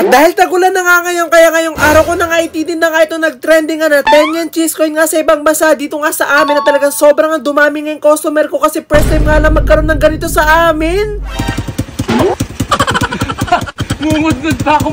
At dahil tagulan na nga ngayon, kaya ngayong araw ko na nga ititinda nga ito nag-trending nga na 10 yen cheese coin nga sa ibang bansa dito nga sa amin na talagang sobrang dumami ngayong customer ko kasi first time nga lang magkaroon ng ganito sa amin. Ngungud-ngud pa ako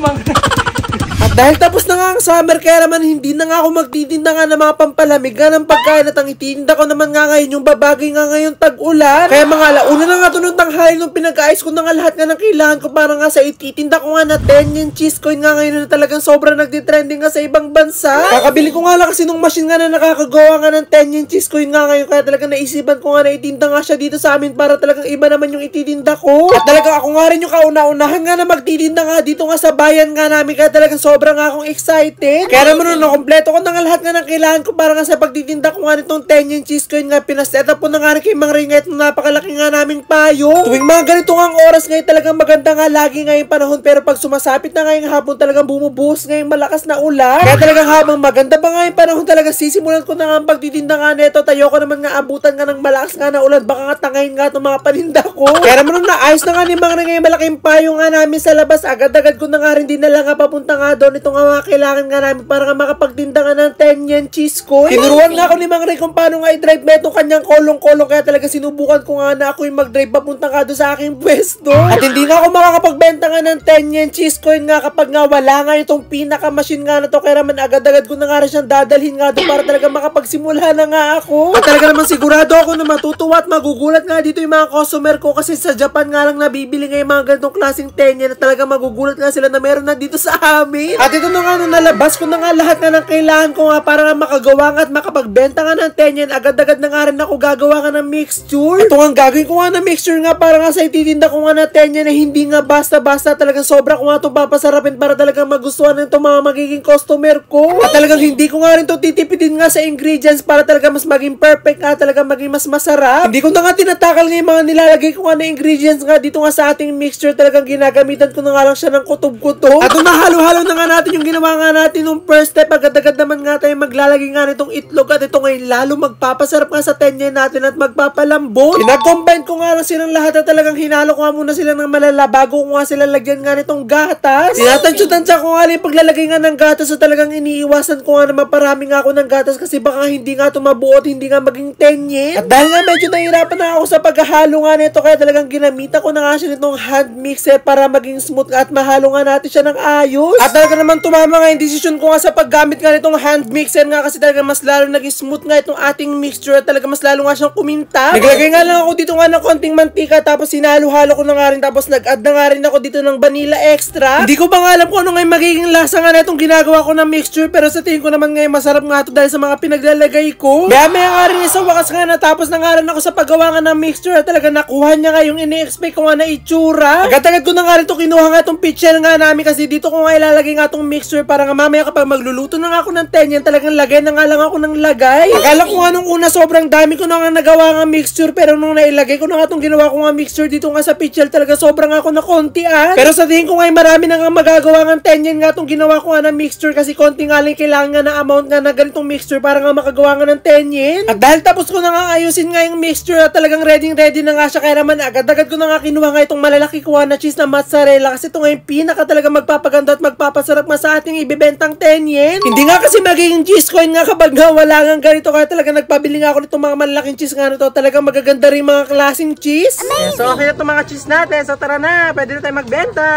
At dahil tapos na nga ang summer, kaya naman hindi na nga ako magtitinda nga ng mga pampalamig nga ng pagkain at ang ititinda ko naman nga ngayon yung babagay nga ngayon tag-ulan. Kaya mga alauna na nga ito nung tanghali nung pinag-ayos ko na nga lahat nga ng kailangan ko para nga sa ititinda ko nga na 10 yen cheese coin nga ngayon na talagang sobrang nagtitrending nga sa ibang bansa. Kakabili ko nga lang kasi nung machine nga na nakakagawa nga ng 10 yen cheese coin nga ngayon, kaya talagang naisipan ko nga na itinda nga siya dito sa amin para talagang iba naman yung ititinda ko. At talagang ako nga rin yung kauna-unahan nga na magtitinda nga dito nga sa bayan nga namin, kaya talagang sobrang akong excited. Kaya naman nung nakompleto ko na nga lahat nga ng kailangan ko para nga sa pagtitinda ko nga nitong 10 yen cheese coin nga, pinastep po na nga rin kay Mang Ray nga itong napakalaki nga naming payo. Tuwing mga ganito nga ang oras ngayon talagang maganda nga lagi nga yung panahon, pero pag sumasapit na nga yung hapon talagang bumubuhos nga yung malakas na ulan. Kaya talagang habang maganda pa nga yung panahon talagang sisimulan ko na nga ang pagtitinda nga nito. Tayo ko naman nga abutan nga ng malakas nga na ulan, baka nga tangayin nga itong mga paninda ko. Kaya naman nung naayos na nga ni Mang Ray nga yung malaking payo nga namin sa labas, agad-agad ko na nga rin din na lang nga papunta nga doon itong mga kailangan nga namin para nga makapagtinda nga ng 10 yen cheese coin. Tinuruan nga ako ni Mang Ray kung paano nga i-drive ba itong kanyang kolong-kolong, kaya talaga sinubukan ko nga na ako yung mag-drive papunta nga doon sa aking pwesto. At hindi nga ako makakapagbenta nga ng 10 yen cheese coin nga kapag nga wala nga itong pinaka-machine nga na to, kaya naman agad-agad ko na nga rin siyang dadalhin nga doon para talaga makapagsimula na nga ako. At talaga naman sigurado ako na matutuwa at magugulat nga dito yung mga customer ko, kasi sa Japan nga lang nabibili nga yung mga ganitong klaseng 10 yen at talaga magugulat nga sila na meron na dito sa amin. At ito na nga nung nalabas ko na nga lahat nga ng kailangan ko nga para nga makagawa nga at makapagbenta nga ng 10 yen, agad-agad na nga rin ako gagawa nga ng mixture. Ito nga gagawin ko nga ng mixture nga para nga sa ititinda ko nga na 10 yen na hindi nga basta-basta, talagang sobra ko nga itong papasarapin para talagang magustuhan ng itong mga magiging customer ko. At talagang hindi ko nga rin ito titipidin nga sa ingredients para talaga mas maging perfect nga, talaga maging mas masarap. Hindi ko na nga tinatakal nga yung mga nilalagay ko nga na ingredients nga dito nga sa ating mixture, talagang ginagamitan ko na nga lang siya ng kutob-kutob. At nung nahalo-halo na nga natin yung ginawa nga natin nung first step, agad-agad naman nga tayo maglalagay nga nitong itlog, at ito ngayon lalo magpapasarap nga sa 10 yen natin at magpapalambot. Pinag-combine ko nga lang silang lahat at talagang hinalo ko nga muna sila ng malala bago ko nga sila lagyan nga nitong gatas. Tinatansya-tansya ko nga yung paglalagay nga ng gatas, at talagang iniiwasan ko nga na maparami nga ako ng gatas kasi baka hindi nga ito mabuo at hindi nga maging 10 yen. At dahil nga medyo nahirapan na ako sa paghahalo nga nito, kaya talagang ginamita ko na nga siya nitong hand mixer para maging smooth at mahalo nga natin siya ng ayos. At talaga naman tumama nga yung decision ko nga sa paggamit nga nitong hand mixer nga, kasi talaga mas lalo naging smooth nga itong ating mixture at talaga mas lalo nga siyang kuminta. Naglagay nga lang ako dito nga ng konting mantika, tapos sinalo-halo ko na nga rin, tapos nag-add na nga rin ako dito ng vanilla extra. Hindi ko pa nga alam kung ano nga yung magiging lasa nga na itong ginagawa ko ng mixture, pero sa tingin ko naman ngayon masarap nga ito dahil sa mga pinaglalagay ko. Maya nga rin sa wakas nga natapos na nga rin ako sa paggawa nga ng mixture at talaga nakuha niya nga yung ini-expect ko nga na itsura. Agad-agad ko na nga rin ito kinuha nga itong pitcher nga namin, kasi dito ko nga ilalagay nga itong mixture para nga mamaya kapag magluluto na nga ako ng 10 yen, talagang lagay na nga lang ako ng lagay. Akala ko nga nung una sobrang dami ko na nga nagawa nga mixture, pero nung nailagay ko na nga itong ginawa ko nga mixture dito nga sa pitcher, talaga sobrang ako na kontian. Pero sa tingin ko nga marami na nga magagawa nga 10 yen nga itong ginawa ko nga na mixture, kasi konti nga lang kailangan nga na amount nga na ganitong mixture para nga makagawa nga ng 10 yen. At dahil tapos ko na nga ayusin nga yung mixture at talagang ready na nga siya, kaya naman agad-agad ko na nga kinuha nga itong malalaki kuha na cheese na mozzarella, kasi ito nga yung pinaka talaga magpapaganda at magpapasarap nga sa ating ibibentang 10 yen. Hindi nga kasi magiging cheese coin nga kapag nga wala nga ganito, kaya talaga nagpabili nga ako nitong mga malalaking cheese nga nito. Talagang magaganda rin mga klaseng cheese. So okay na itong mga cheese natin, so tara na, pwede na tayo magbenta.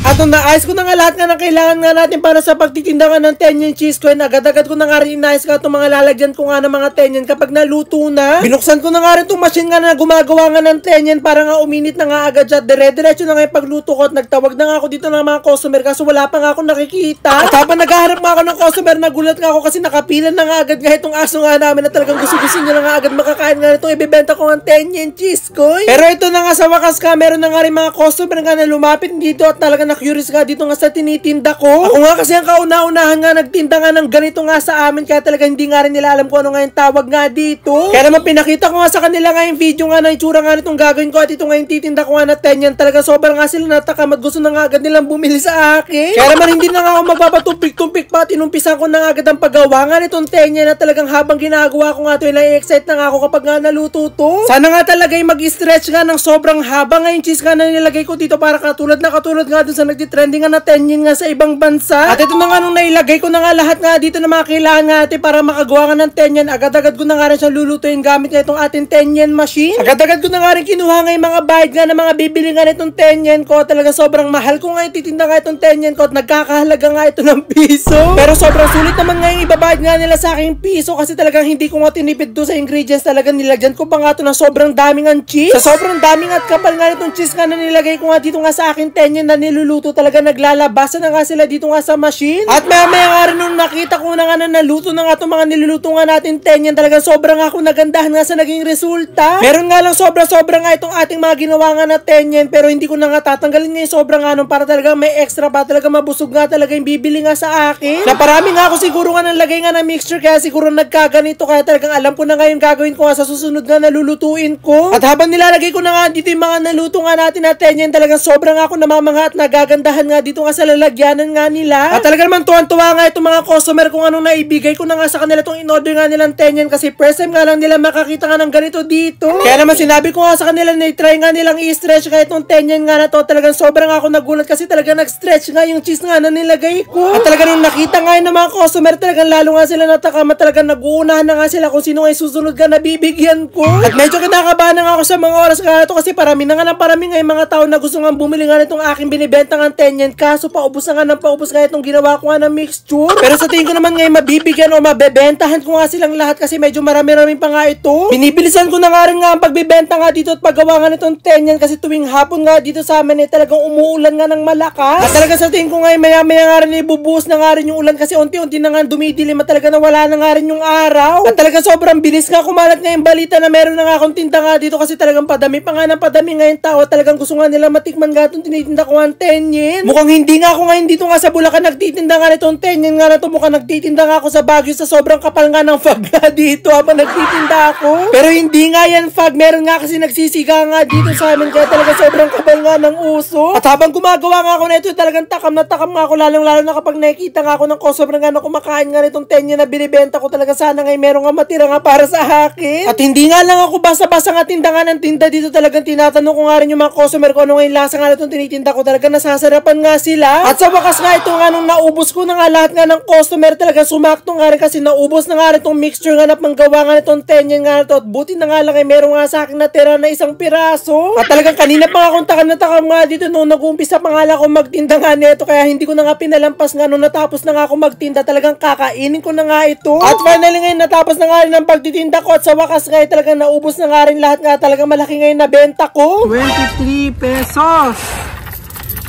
At nung naayos ko na nga lahat nga ng kailangan nga natin para sa pagtitinda nga ng 10 yen cheese coin, agad-agad ko na nga rin inayos ka itong mga lalagyan ko nga ng mga 10 yen kapag naluto na. Binuksan ko na nga rin itong machine nga na gumagawa nga ng 10 yen para nga uminit na nga agad siya. Dire-diretso na nga yung pagluto ko at nagtawag na nga ako dito ng mga customer kasi wala pa nga ako nakikita. At habang naghahanap nga ako ng customer, nagulat nga ako kasi nakapila na nga agad nga itong aso nga namin na talagang gusto-gusto niya na nga agad makakain nga itong ibibenta ko ng 10 yen cheese coin. Pero ito na nga sa wakas ka, meron na nga rin mga customer nga na lumapit dito at talaga na-curious nga dito nga sa tinitinda ko. Ako nga kasi ang kauna-unahan nga nagtinda nga ng ganito nga sa amin, kaya talaga hindi nga rin nila alam kung ano nga yung tawag nga dito. Kaya naman pinakita ko nga sa kanila nga yung video nga na itsura nga nitong gagawin ko, at ito nga yung titinda ko nga na 10 yen. Talaga sobrang nga sila natakam at gusto na nga agad nilang bumili sa akin. Kaya naman hindi na nga ako magpapatumpik-tumpik pa at inumpisan ko na agad ang paggawa nga nitong tenyen na talagang habang ginagawa ko nga ito, na-excite na nga ako kapag nga naluto to. Sana nga talaga ay mag-stretch nga ng sobrang haba nga yung cheese nga na nilagay ko dito para katulad nga dun sa nagtitrending nga na tenyen nga sa ibang bansa. At ito na nga nung nailagay ko na nga lahat nga dito na mga kailangan nga natin para makagawa nga ng tenyen, agad-agad ko na nga rin siyang lulutuin gamit nga itong ating tenyen machine. Agad-agad ko na nga rin kinuha nga yung mga bayad nga na mga bibili nga nitong tenyen ko. Talaga sobrang mahal ko nga ititinda nga itong tenyen ko at nagkakahalaga nga ito ng piso. Pero sobrang sulit naman nga yung ibabayad nga nila sa aking piso kasi talagang hindi ko nga tinipid doon sa ingredients. Talagang nilagyan ko pa nga ito ng sobrang daming ang cheese. Sa sobrang daming at kapal nga nitong cheese nga na nilagay ko nga dito nga sa aking tenyen na niluluto, talaga naglalabasan na nga sila dito nga sa machine. At maya nga rin nung nakita ko na nga na naluto na nga itong mga niluluto nga natin tenyen, talagang sobrang ako nagandahan nga sa naging resulta. Meron nga lang sobra nga itong ating mga ginawa nga na tenyen, pero hindi ko na nga tatanggalin nga yung sobra nga nun para talaga may extra pa, talaga mabusog nga talaga yung bibili nga sa akin. Na parami nga ako siguro nga nang lagay nga ng mixture, kaya siguro nagkaganito, kaya talagang alam ko na nga yung gagawin ko nga sa susunod nga nalulutuin ko. At habang nilalagay ko na nga dito yung mga naluto nga natin na tenyen, talagang sobrang ako namamanga at nagagandahan nga dito nga sa lalagyanan nga nila. At talaga naman tuwan-tuwa nga itong mga customer kung anong naibigay ko na nga sa kanila itong in-order nga nilang tenyen, kasi first time nga lang nila makakita nga ng ganito dito. Kaya naman sinabi ko nga sa kanila na i-try nga nilang i-stretch nga itong tenyen nga na to. Talagang sobrang ako nagulat kasi talaga nag-stretch nga yung cheese nga na nilagay ko. At talaga nung nakita nga yun ng mga customer, talagang lalo nga sila natakam at talagang nag-uunahan na nga sila kung sino nga susunod nga nabibigyan ko. At medyo kinakabahan na nga ako sa mga oras nga na to kasi parami na nga ng parami nga yung mga tao na gusto nga bumili nga nitong aking binibenta nga tenyen, kaso paubos na nga ng paubos nga itong ginawa ko nga ng mixture. Pero sa tingin ko naman ngayon mabibigyan o mabebentahan ko nga silang lahat kasi medyo marami-rami pa nga ito. Binibilisan ko na nga rin nga ang pagbibenta nga dito at paggawa nga nitong tenyen kasi tuwing hapon nga dito sa amin talagang umuulan nga ng malakas. At talaga sa tingin ko ngayon maya-maya nga rin ibubuhos na nga rin yung ulan kasi unti-unti na nga dumidilim at talaga nawala na nga rin yung araw. At talaga sobrang bilis nga kumalat nga yung balita na meron na nga akong tinda nga dito kasi talagang padami pa nga ng padami nga yung tao at talagang gusto nga nila matikman nga itong tinitinda ko ang tenyen. Mukhang hindi nga ako ngayon dito nga sa Bulacan nagtitinda nga nitong tenyen nga na to, mukhang nagtitinda nga ako sa Baguio sa sobrang kapal nga ng fog nga dito habang nagtitinda ako. Pero hindi nga yan fog, meron nga kasi nagsisiga nga dito sa amin kaya talaga sobrang kapal nga ng uso. At habang gumagawa nga ako na ito, talagang takam na takam nga ako, lalong-lalo na kapag nakikita nga ako ng customer nga na kumakain nga nitong tenyen na binibenta ko, talaga sana nga meron nga matira nga para sa akin. At hindi nga lang ako basta-basta nga tinda nga ng tinda dito, talagang tinatanong ko nga rin yung mga customer ko ano nga yung lasa nga nitong tinitinda ko, talaga nasasarapan nga sila. At sa wakas nga ito nga nung naubos ko na nga lahat nga ng customer, talaga sumakto nga rin kasi naubos na nga rin itong mixture nga na panggawa nga nitong tenyen nga nito. At buti na nga lang ay meron nga sa akin natira na isang piraso. At talagang kanina pa nga akong takam na takam nga dito nung nag-uumpisa pa nga lang akong magtinda nga nito, kaya hindi ko na nga pinalampas nga nung natapos na nga ako magtinda, talagang kakainin ko na nga ito. At finally ngayon natapos na nga rin ang pagtitinda ko at sa wakas nga talagang naubos na nga rin lahat nga, talagang malaki ngayon na benta ko. 23 pesos.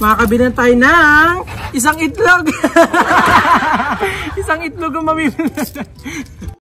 Makakabili tayo ng isang itlog. Isang itlog ang mamimili.